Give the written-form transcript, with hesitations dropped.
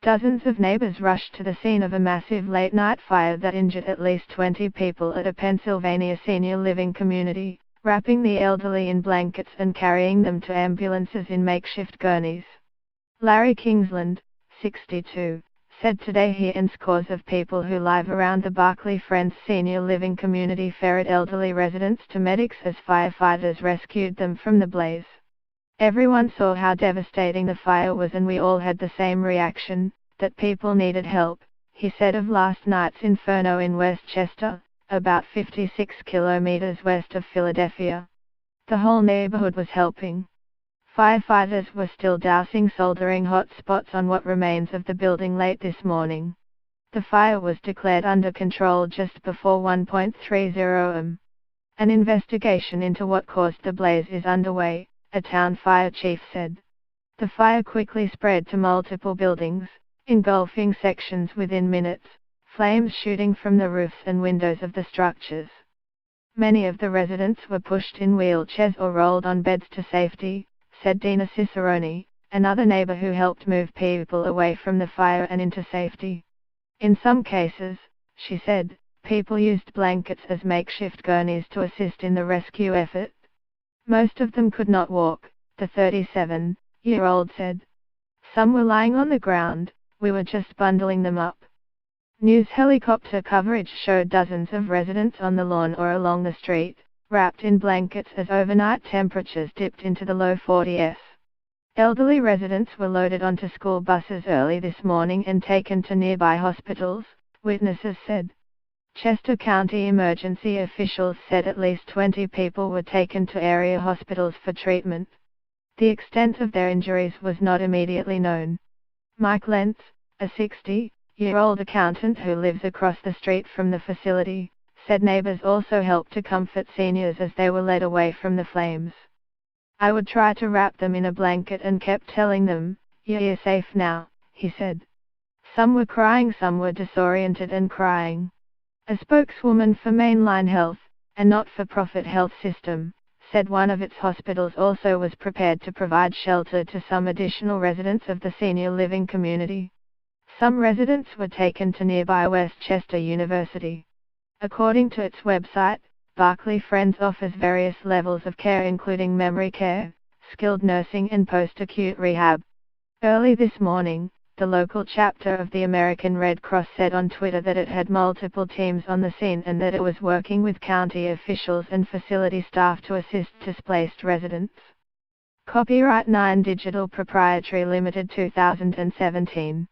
Dozens of neighbors rushed to the scene of a massive late-night fire that injured at least 20 people at a Pennsylvania senior living community, wrapping the elderly in blankets and carrying them to ambulances in makeshift gurneys. Larry Kingsland, 62, said today he and scores of people who live around the Barclay Friends senior living community ferried elderly residents to medics as firefighters rescued them from the blaze. Everyone saw how devastating the fire was and we all had the same reaction, that people needed help, he said of last night's inferno in Westchester, about 56 kilometers west of Philadelphia. The whole neighborhood was helping. Firefighters were still dousing soldering hot spots on what remains of the building late this morning. The fire was declared under control just before 1:30 am. An investigation into what caused the blaze is underway, a town fire chief said. The fire quickly spread to multiple buildings, engulfing sections within minutes, flames shooting from the roofs and windows of the structures. Many of the residents were pushed in wheelchairs or rolled on beds to safety, said Dina Cicerone, another neighbor who helped move people away from the fire and into safety. In some cases, she said, people used blankets as makeshift gurneys to assist in the rescue effort. Most of them could not walk, the 37-year-old said. Some were lying on the ground, we were just bundling them up. News helicopter coverage showed dozens of residents on the lawn or along the street, wrapped in blankets as overnight temperatures dipped into the low 40s. Elderly residents were loaded onto school buses early this morning and taken to nearby hospitals, witnesses said. Chester County emergency officials said at least 20 people were taken to area hospitals for treatment. The extent of their injuries was not immediately known. Mike Lentz, a 60-year-old accountant who lives across the street from the facility, said neighbors also helped to comfort seniors as they were led away from the flames. I would try to wrap them in a blanket and kept telling them, "You're safe now," he said. Some were crying, some were disoriented and crying. A spokeswoman for Mainline Health, a not-for-profit health system, said one of its hospitals also was prepared to provide shelter to some additional residents of the senior living community. Some residents were taken to nearby Westchester University. According to its website, Barclay Friends offers various levels of care including memory care, skilled nursing and post-acute rehab. Early this morning, the local chapter of the American Red Cross said on Twitter that it had multiple teams on the scene and that it was working with county officials and facility staff to assist displaced residents. Copyright 9 Digital Proprietary Limited 2017.